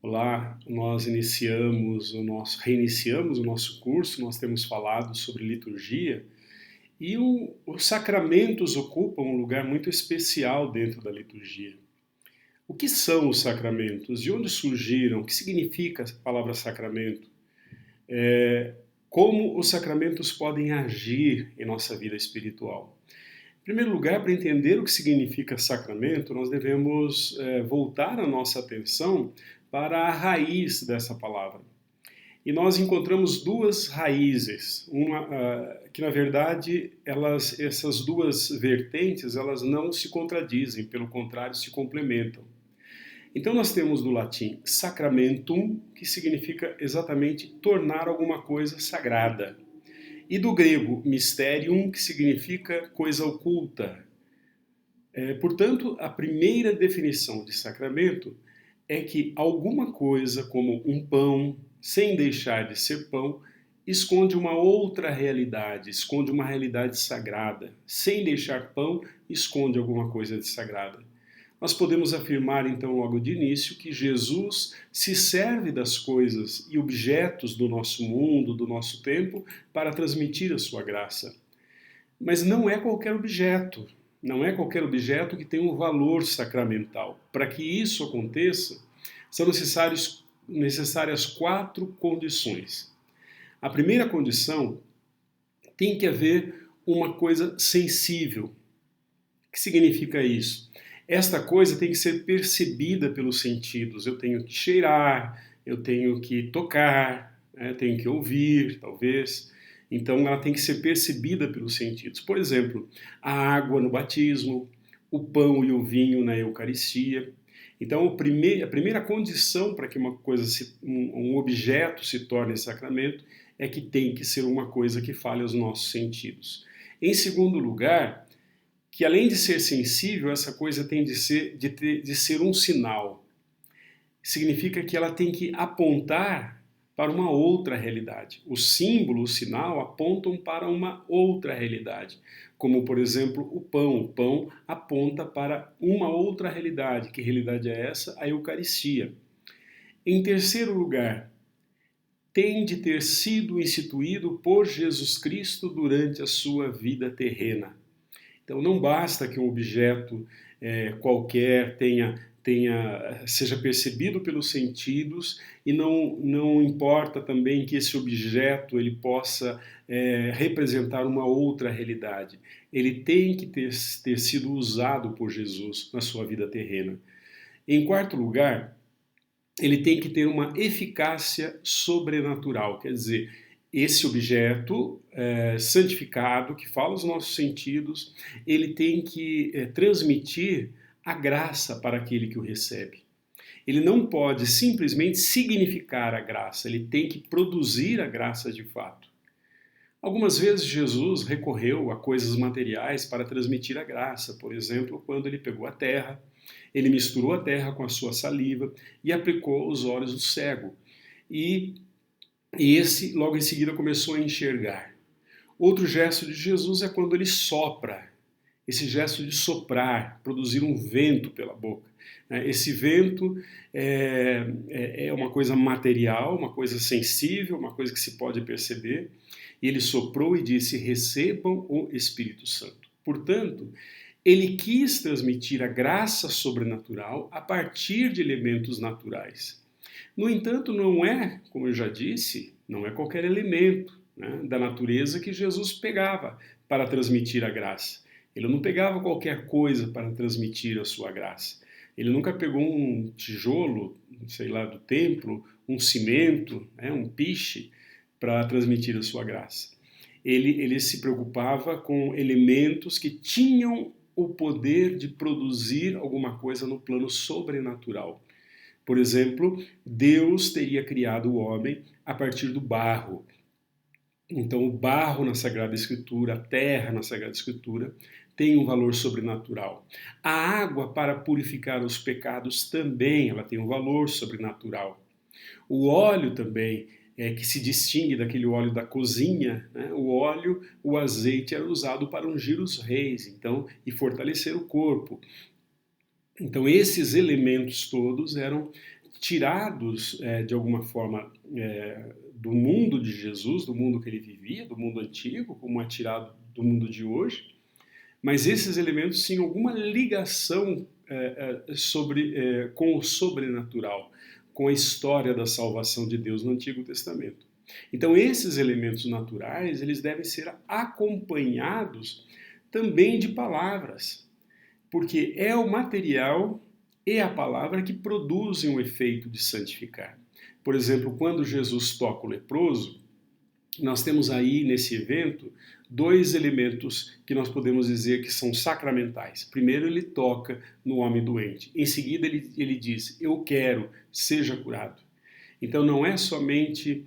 Olá, nós reiniciamos o nosso curso, nós temos falado sobre liturgia e os sacramentos ocupam um lugar muito especial dentro da liturgia. O que são os sacramentos? De onde surgiram? O que significa a palavra sacramento? Como os sacramentos podem agir em nossa vida espiritual? Em primeiro lugar, para entender o que significa sacramento, nós devemos voltar a nossa atenção para a raiz dessa palavra. E nós encontramos duas raízes, que na verdade essas duas vertentes elas não se contradizem, pelo contrário se complementam. Então nós temos do latim sacramentum, que significa exatamente tornar alguma coisa sagrada. E do grego mysterium, que significa coisa oculta. Portanto, a primeira definição de sacramento é que alguma coisa, como um pão, sem deixar de ser pão, esconde uma outra realidade, esconde uma realidade sagrada. Sem deixar pão, esconde alguma coisa de sagrada. Nós podemos afirmar, então, logo de início, que Jesus se serve das coisas e objetos do nosso mundo, do nosso tempo, para transmitir a sua graça. Mas não é qualquer objeto. Não é qualquer objeto que tem um valor sacramental. Para que isso aconteça, são necessárias 4 condições. A primeira condição tem que haver uma coisa sensível. O que significa isso? Esta coisa tem que ser percebida pelos sentidos. Eu tenho que cheirar, eu tenho que tocar, eu tenho que ouvir, talvez. Então ela tem que ser percebida pelos sentidos. Por exemplo, a água no batismo, o pão e o vinho na Eucaristia. Então a primeira condição para que um objeto se torne sacramento é que tem que ser uma coisa que fale aos nossos sentidos. Em segundo lugar, que além de ser sensível, essa coisa tem de ser um sinal. Significa que ela tem que apontar para uma outra realidade. O símbolo, o sinal, apontam para uma outra realidade. Como, por exemplo, o pão. O pão aponta para uma outra realidade. Que realidade é essa? A Eucaristia. Em terceiro lugar, tem de ter sido instituído por Jesus Cristo durante a sua vida terrena. Então não basta que um objeto qualquer seja percebido pelos sentidos e não importa também que esse objeto ele possa representar uma outra realidade. Ele tem que ter sido usado por Jesus na sua vida terrena. Em quarto lugar, ele tem que ter uma eficácia sobrenatural, quer dizer, esse objeto santificado, que fala os nossos sentidos, ele tem que transmitir a graça para aquele que o recebe. Ele não pode simplesmente significar a graça, ele tem que produzir a graça de fato. Algumas vezes Jesus recorreu a coisas materiais para transmitir a graça. Por exemplo, quando ele pegou a terra, ele misturou a terra com a sua saliva e aplicou aos olhos do cego. E esse, logo em seguida, começou a enxergar. Outro gesto de Jesus é quando ele sopra. Esse gesto de soprar, produzir um vento pela boca. Esse vento é uma coisa material, uma coisa sensível, uma coisa que se pode perceber. E ele soprou e disse: recebam o Espírito Santo. Portanto, ele quis transmitir a graça sobrenatural a partir de elementos naturais. No entanto, não é, como eu já disse, não é qualquer elemento da natureza que Jesus pegava para transmitir a graça. Ele não pegava qualquer coisa para transmitir a sua graça. Ele nunca pegou um tijolo, sei lá, do templo, um cimento, um piche, para transmitir a sua graça. Ele se preocupava com elementos que tinham o poder de produzir alguma coisa no plano sobrenatural. Por exemplo, Deus teria criado o homem a partir do barro. Então, o barro na Sagrada Escritura, a terra na Sagrada Escritura, tem um valor sobrenatural. A água para purificar os pecados também, ela tem um valor sobrenatural. O óleo também que se distingue daquele óleo da cozinha, né? O óleo, o azeite era usado para ungir os reis, então, e fortalecer o corpo. Então esses elementos todos eram tirados de alguma forma do mundo de Jesus, do mundo que ele vivia, do mundo antigo, como é tirado do mundo de hoje, mas esses elementos tinham alguma ligação com o sobrenatural, com a história da salvação de Deus no Antigo Testamento. Então esses elementos naturais, eles devem ser acompanhados também de palavras, porque é o material e a palavra que produzem o efeito de santificar. Por exemplo, quando Jesus toca o leproso, nós temos aí nesse evento dois elementos que nós podemos dizer que são sacramentais. Primeiro, ele toca no homem doente. Em seguida, ele diz: eu quero, seja curado. Então não é somente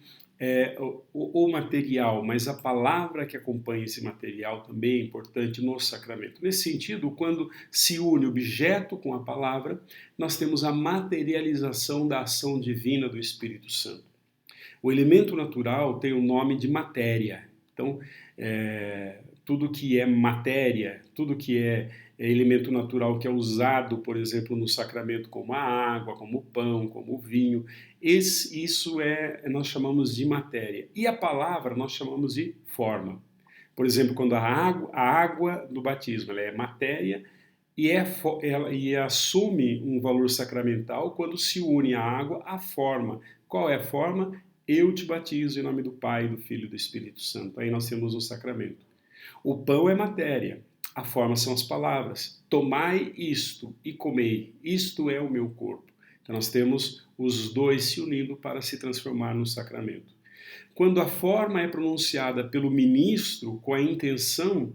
o material, mas a palavra que acompanha esse material também é importante no sacramento. Nesse sentido, quando se une objeto com a palavra, nós temos a materialização da ação divina do Espírito Santo. O elemento natural tem o nome de matéria. Então, tudo que é matéria, tudo que é elemento natural que é usado, por exemplo, no sacramento, como a água, como o pão, como o vinho, isso nós chamamos de matéria. E a palavra nós chamamos de forma. Por exemplo, quando a água do batismo ela é matéria e assume um valor sacramental quando se une a água à forma. Qual é a forma? Eu te batizo em nome do Pai, do Filho e do Espírito Santo. Aí nós temos o sacramento. O pão é matéria, a forma são as palavras. Tomai isto e comei, isto é o meu corpo. Então nós temos os dois se unindo para se transformar no sacramento. Quando a forma é pronunciada pelo ministro com a intenção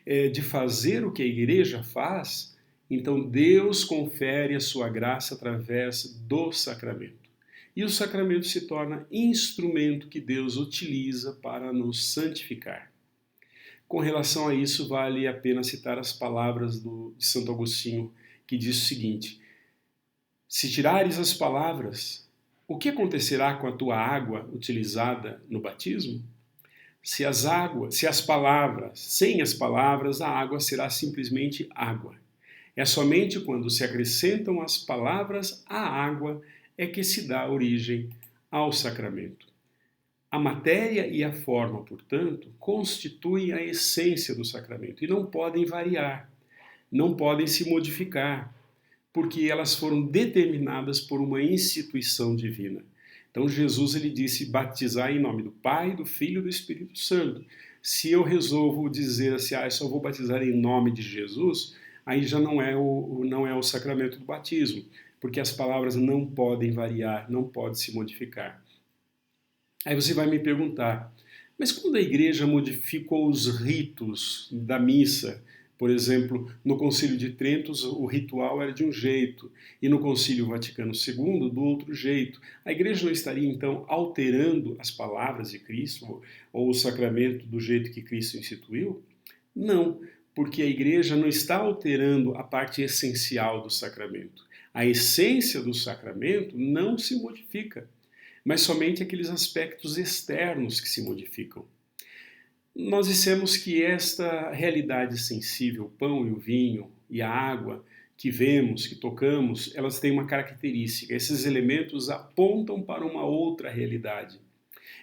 de fazer o que a igreja faz, então Deus confere a sua graça através do sacramento. E o sacramento se torna instrumento que Deus utiliza para nos santificar. Com relação a isso, vale a pena citar as palavras de Santo Agostinho, que diz o seguinte: se tirares as palavras, o que acontecerá com a tua água utilizada no batismo? Sem as palavras, a água será simplesmente água. É somente quando se acrescentam as palavras à água é que se dá origem ao sacramento. A matéria e a forma, portanto, constituem a essência do sacramento e não podem variar, não podem se modificar, porque elas foram determinadas por uma instituição divina. Então Jesus ele disse: batizar em nome do Pai, do Filho e do Espírito Santo. Se eu resolvo dizer assim, eu só vou batizar em nome de Jesus, aí já não é o sacramento do batismo, porque as palavras não podem variar, não podem se modificar. Aí você vai me perguntar, mas quando a igreja modificou os ritos da missa, por exemplo, no Concílio de Trento o ritual era de um jeito, e no Concílio Vaticano II do outro jeito, a igreja não estaria então alterando as palavras de Cristo ou o sacramento do jeito que Cristo instituiu? Não, porque a igreja não está alterando a parte essencial do sacramento. A essência do sacramento não se modifica, mas somente aqueles aspectos externos que se modificam. Nós dissemos que esta realidade sensível, o pão e o vinho e a água que vemos, que tocamos, elas têm uma característica. Esses elementos apontam para uma outra realidade.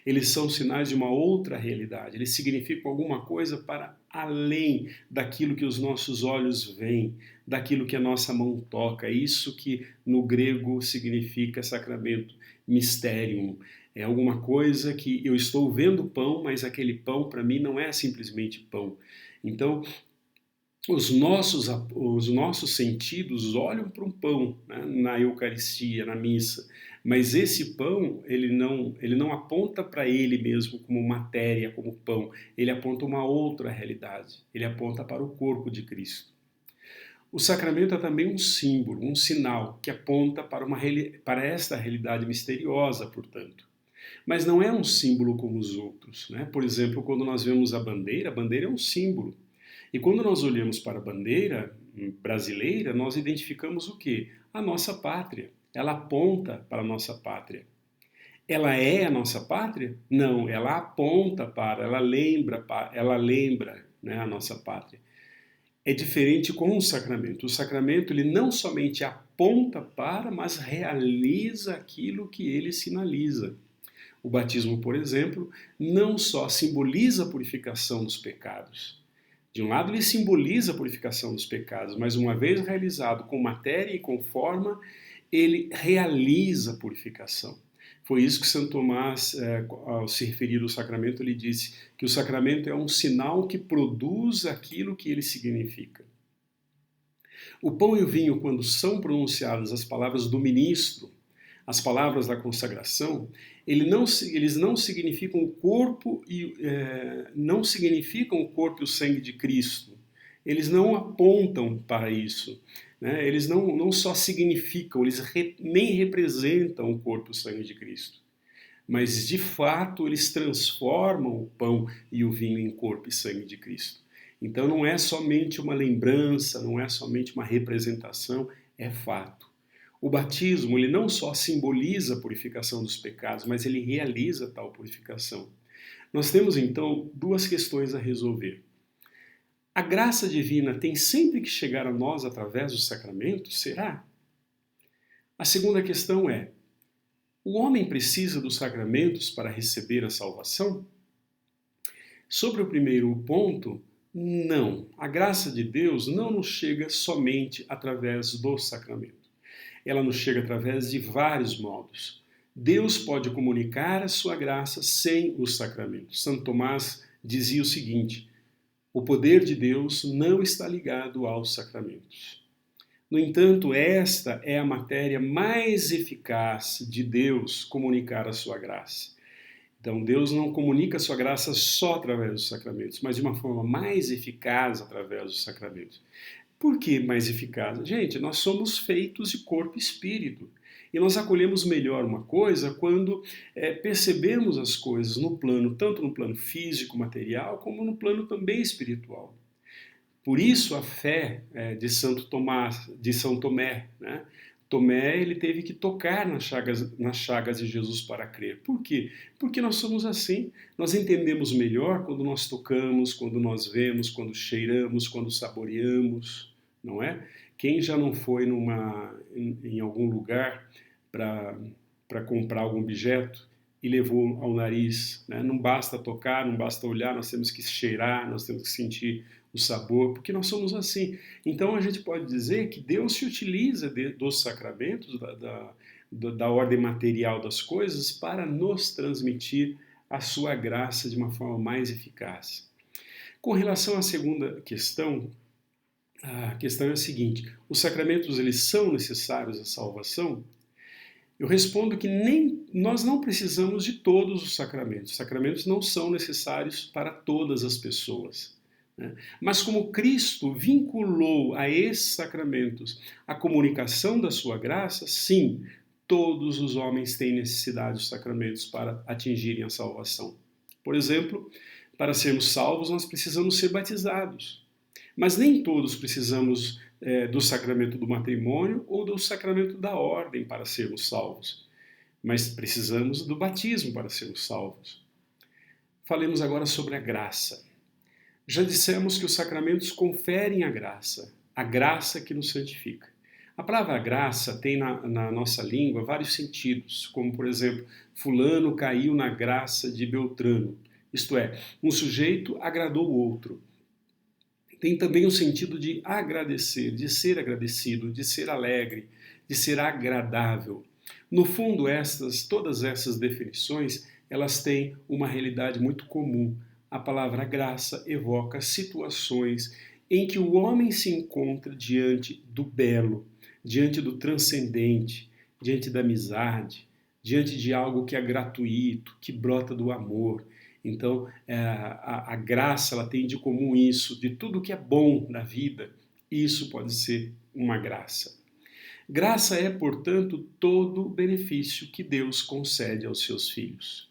Eles são sinais de uma outra realidade. Eles significam alguma coisa para além daquilo que os nossos olhos veem, daquilo que a nossa mão toca. É isso que no grego significa sacramento, mysterium. É alguma coisa que eu estou vendo pão, mas aquele pão para mim não é simplesmente pão. Então, os nossos sentidos olham para um pão, né, na Eucaristia, na missa, mas esse pão ele não aponta para ele mesmo como matéria, como pão, ele aponta uma outra realidade, ele aponta para o corpo de Cristo. O sacramento é também um símbolo, um sinal que aponta para esta realidade misteriosa, portanto. Mas não é um símbolo como os outros, né? Por exemplo, quando nós vemos a bandeira é um símbolo. E quando nós olhamos para a bandeira brasileira, nós identificamos o quê? A nossa pátria. Ela aponta para a nossa pátria. Ela é a nossa pátria? Não, ela aponta para, ela lembra, né, a nossa pátria. É diferente com o sacramento. O sacramento ele não somente aponta para, mas realiza aquilo que ele sinaliza. O batismo, por exemplo, não só simboliza a purificação dos pecados. De um lado, ele simboliza a purificação dos pecados, mas uma vez realizado com matéria e com forma, ele realiza a purificação. Foi isso que Santo Tomás, ao se referir ao sacramento, ele disse que o sacramento é um sinal que produz aquilo que ele significa. O pão e o vinho, quando são pronunciadas as palavras do ministro, as palavras da consagração, eles não significam o corpo não significam o corpo e o sangue de Cristo. Eles não apontam para isso. Né? Eles não só significam, eles nem representam o corpo e o sangue de Cristo. Mas, de fato, eles transformam o pão e o vinho em corpo e sangue de Cristo. Então não é somente uma lembrança, não é somente uma representação, é fato. O batismo ele não só simboliza a purificação dos pecados, mas ele realiza tal purificação. Nós temos então duas questões a resolver. A graça divina tem sempre que chegar a nós através dos sacramentos? Será? A segunda questão é: o homem precisa dos sacramentos para receber a salvação? Sobre o primeiro ponto, não. A graça de Deus não nos chega somente através do sacramento. Ela nos chega através de vários modos. Deus pode comunicar a sua graça sem os sacramentos. Santo Tomás dizia o seguinte: o poder de Deus não está ligado aos sacramentos. No entanto, esta é a matéria mais eficaz de Deus comunicar a sua graça. Então, Deus não comunica a sua graça só através dos sacramentos, mas de uma forma mais eficaz através dos sacramentos. Por que mais eficaz? Gente, nós somos feitos de corpo e espírito. E nós acolhemos melhor uma coisa quando percebemos as coisas no plano, tanto no plano físico, material, como no plano também espiritual. Por isso a fé de São Tomé, né? Tomé ele teve que tocar nas chagas de Jesus para crer. Por quê? Porque nós somos assim. Nós entendemos melhor quando nós tocamos, quando nós vemos, quando cheiramos, quando saboreamos, não é? Quem já não foi em algum lugar para comprar algum objeto e levou ao nariz, né? Não basta tocar, não basta olhar, nós temos que cheirar, nós temos que sentir o sabor, porque nós somos assim. Então a gente pode dizer que Deus se utiliza dos sacramentos, da ordem material das coisas, para nos transmitir a sua graça de uma forma mais eficaz. Com relação à segunda questão, a questão é a seguinte: os sacramentos eles são necessários à salvação? Eu respondo que nós não precisamos de todos os sacramentos. Os sacramentos não são necessários para todas as pessoas. Mas como Cristo vinculou a esses sacramentos a comunicação da sua graça, sim, todos os homens têm necessidade dos sacramentos para atingirem a salvação. Por exemplo, para sermos salvos, nós precisamos ser batizados. Mas nem todos precisamos do sacramento do matrimônio ou do sacramento da ordem para sermos salvos. Mas precisamos do batismo para sermos salvos. Falemos agora sobre a graça. Já dissemos que os sacramentos conferem a graça que nos santifica. A palavra graça tem na nossa língua vários sentidos, como por exemplo, fulano caiu na graça de Beltrano. Isto é, um sujeito agradou o outro. Tem também o sentido de agradecer, de ser agradecido, de ser alegre, de ser agradável. No fundo, todas essas definições, elas têm uma realidade muito comum. A palavra graça evoca situações em que o homem se encontra diante do belo, diante do transcendente, diante da amizade, diante de algo que é gratuito, que brota do amor. Então, a graça ela tem de comum isso, de tudo que é bom na vida, isso pode ser uma graça. Graça é, portanto, todo o benefício que Deus concede aos seus filhos.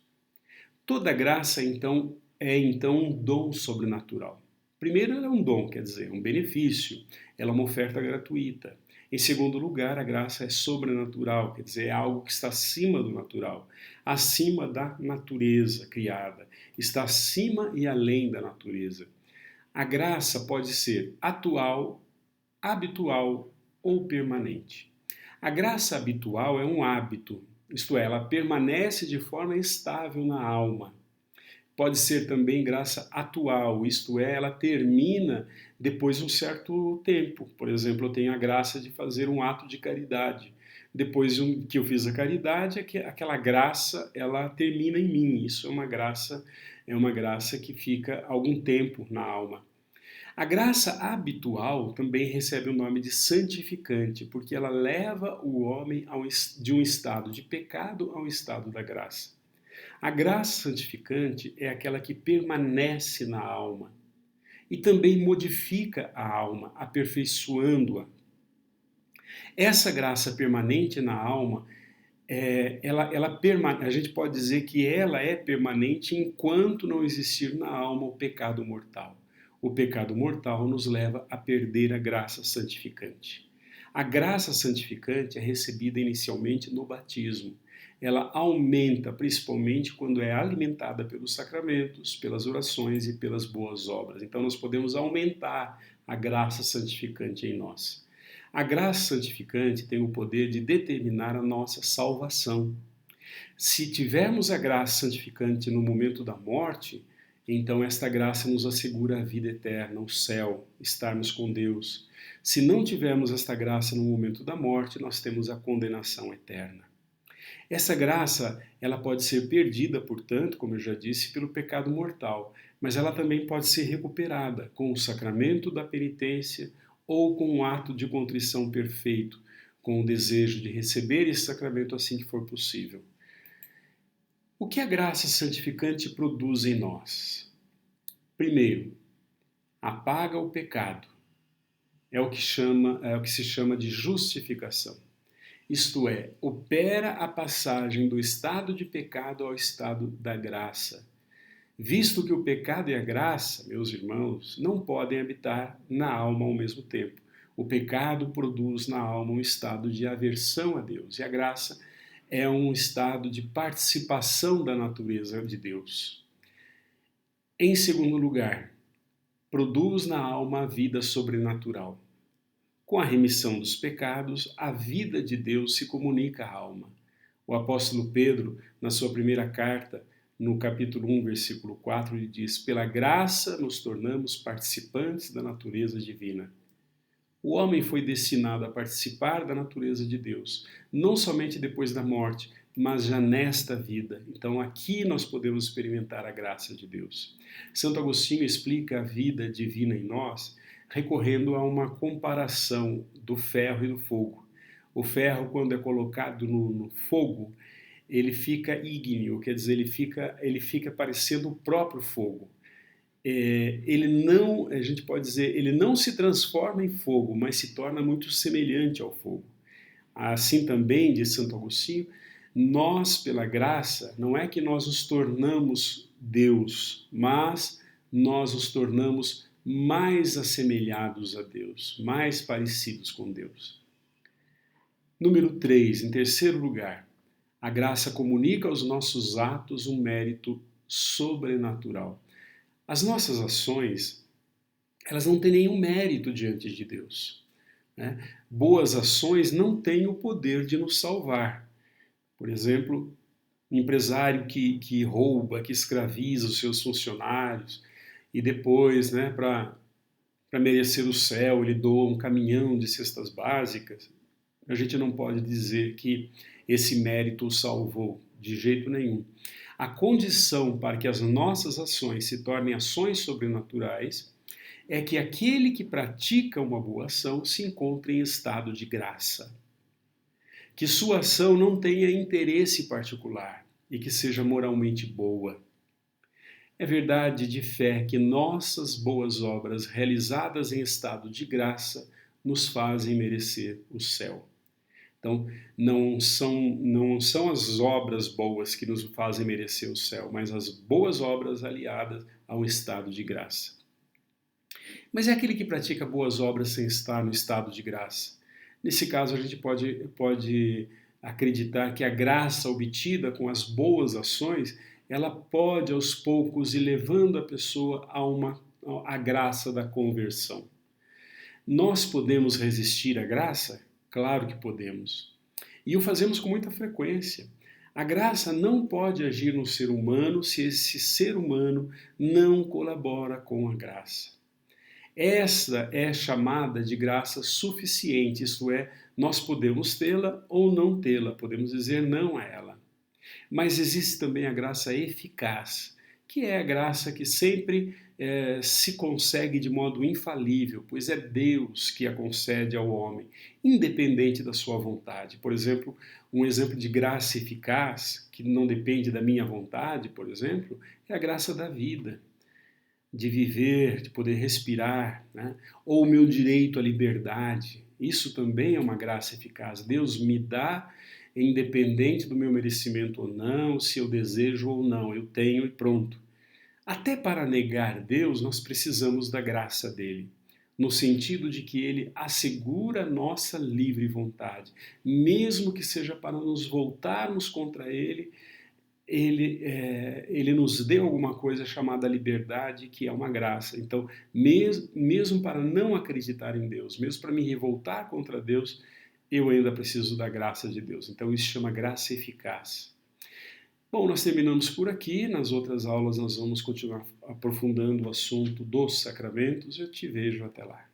Toda graça, então, é um dom sobrenatural. Primeiro, ela é um dom, quer dizer, um benefício, ela é uma oferta gratuita. Em segundo lugar, a graça é sobrenatural, quer dizer, é algo que está acima do natural, acima da natureza criada, está acima e além da natureza. A graça pode ser atual, habitual ou permanente. A graça habitual é um hábito, isto é, ela permanece de forma estável na alma. Pode ser também graça atual, isto é, ela termina depois de um certo tempo. Por exemplo, eu tenho a graça de fazer um ato de caridade. Depois que eu fiz a caridade, aquela graça ela termina em mim. Isso é uma graça que fica algum tempo na alma. A graça habitual também recebe o nome de santificante, porque ela leva o homem de um estado de pecado ao estado da graça. A graça santificante é aquela que permanece na alma e também modifica a alma, aperfeiçoando-a. Essa graça permanente na alma, a gente pode dizer que ela é permanente enquanto não existir na alma o pecado mortal. O pecado mortal nos leva a perder a graça santificante. A graça santificante é recebida inicialmente no batismo. Ela aumenta principalmente quando é alimentada pelos sacramentos, pelas orações e pelas boas obras. Então nós podemos aumentar a graça santificante em nós. A graça santificante tem o poder de determinar a nossa salvação. Se tivermos a graça santificante no momento da morte, então esta graça nos assegura a vida eterna, o céu, estarmos com Deus. Se não tivermos esta graça no momento da morte, nós temos a condenação eterna. Essa graça, ela pode ser perdida, portanto, como eu já disse, pelo pecado mortal, mas ela também pode ser recuperada com o sacramento da penitência ou com um ato de contrição perfeito, com o desejo de receber esse sacramento assim que for possível. O que a graça santificante produz em nós? Primeiro, apaga o pecado. É o que se chama de justificação. Isto é, opera a passagem do estado de pecado ao estado da graça. Visto que o pecado e a graça, meus irmãos, não podem habitar na alma ao mesmo tempo. O pecado produz na alma um estado de aversão a Deus e a graça é um estado de participação da natureza de Deus. Em segundo lugar, produz na alma a vida sobrenatural. Com a remissão dos pecados, a vida de Deus se comunica à alma. O apóstolo Pedro, na sua primeira carta, no capítulo 1, versículo 4, ele diz: pela graça nos tornamos participantes da natureza divina. O homem foi destinado a participar da natureza de Deus, não somente depois da morte, mas já nesta vida. Então aqui nós podemos experimentar a graça de Deus. Santo Agostinho explica a vida divina em nós recorrendo a uma comparação do ferro e do fogo. O ferro, quando é colocado no fogo, ele fica ígneo, quer dizer, ele fica parecendo o próprio fogo. A gente pode dizer, ele não se transforma em fogo, mas se torna muito semelhante ao fogo. Assim também, diz Santo Agostinho, nós, pela graça, não é que nós nos tornamos Deus, mas nós nos tornamos mais assemelhados a Deus, mais parecidos com Deus. Número 3, em terceiro lugar, a graça comunica aos nossos atos um mérito sobrenatural. As nossas ações, elas não têm nenhum mérito diante de Deus. Né? Boas ações não têm o poder de nos salvar. Por exemplo, um empresário que rouba, que escraviza os seus funcionários e depois, né, para merecer o céu, ele doa um caminhão de cestas básicas. A gente não pode dizer que esse mérito o salvou, de jeito nenhum. A condição para que as nossas ações se tornem ações sobrenaturais é que aquele que pratica uma boa ação se encontre em estado de graça. Que sua ação não tenha interesse particular e que seja moralmente boa. É verdade de fé que nossas boas obras realizadas em estado de graça nos fazem merecer o céu. Então, não são as obras boas que nos fazem merecer o céu, mas as boas obras aliadas ao estado de graça. Mas é aquele que pratica boas obras sem estar no estado de graça. Nesse caso, a gente pode acreditar que a graça obtida com as boas ações, ela pode aos poucos ir levando a pessoa a graça da conversão. Nós podemos resistir à graça? Claro que podemos. E o fazemos com muita frequência. A graça não pode agir no ser humano se esse ser humano não colabora com a graça. Essa é chamada de graça suficiente, isto é, nós podemos tê-la ou não tê-la, podemos dizer não a ela. Mas existe também a graça eficaz, que é a graça que sempre se consegue de modo infalível, pois é Deus que a concede ao homem, independente da sua vontade. Por exemplo, um exemplo de graça eficaz, que não depende da minha vontade, por exemplo, é a graça da vida, de viver, de poder respirar, né? Ou o meu direito à liberdade. Isso também é uma graça eficaz. Deus me dá, independente do meu merecimento ou não, se eu desejo ou não, eu tenho e pronto. Até para negar Deus, nós precisamos da graça dele, no sentido de que ele assegura a nossa livre vontade, mesmo que seja para nos voltarmos contra ele. Ele nos deu alguma coisa chamada liberdade, que é uma graça. Então, mesmo para não acreditar em Deus, mesmo para me revoltar contra Deus, eu ainda preciso da graça de Deus. Então, isso chama graça eficaz. Bom, nós terminamos por aqui. Nas outras aulas, nós vamos continuar aprofundando o assunto dos sacramentos. Eu te vejo até lá.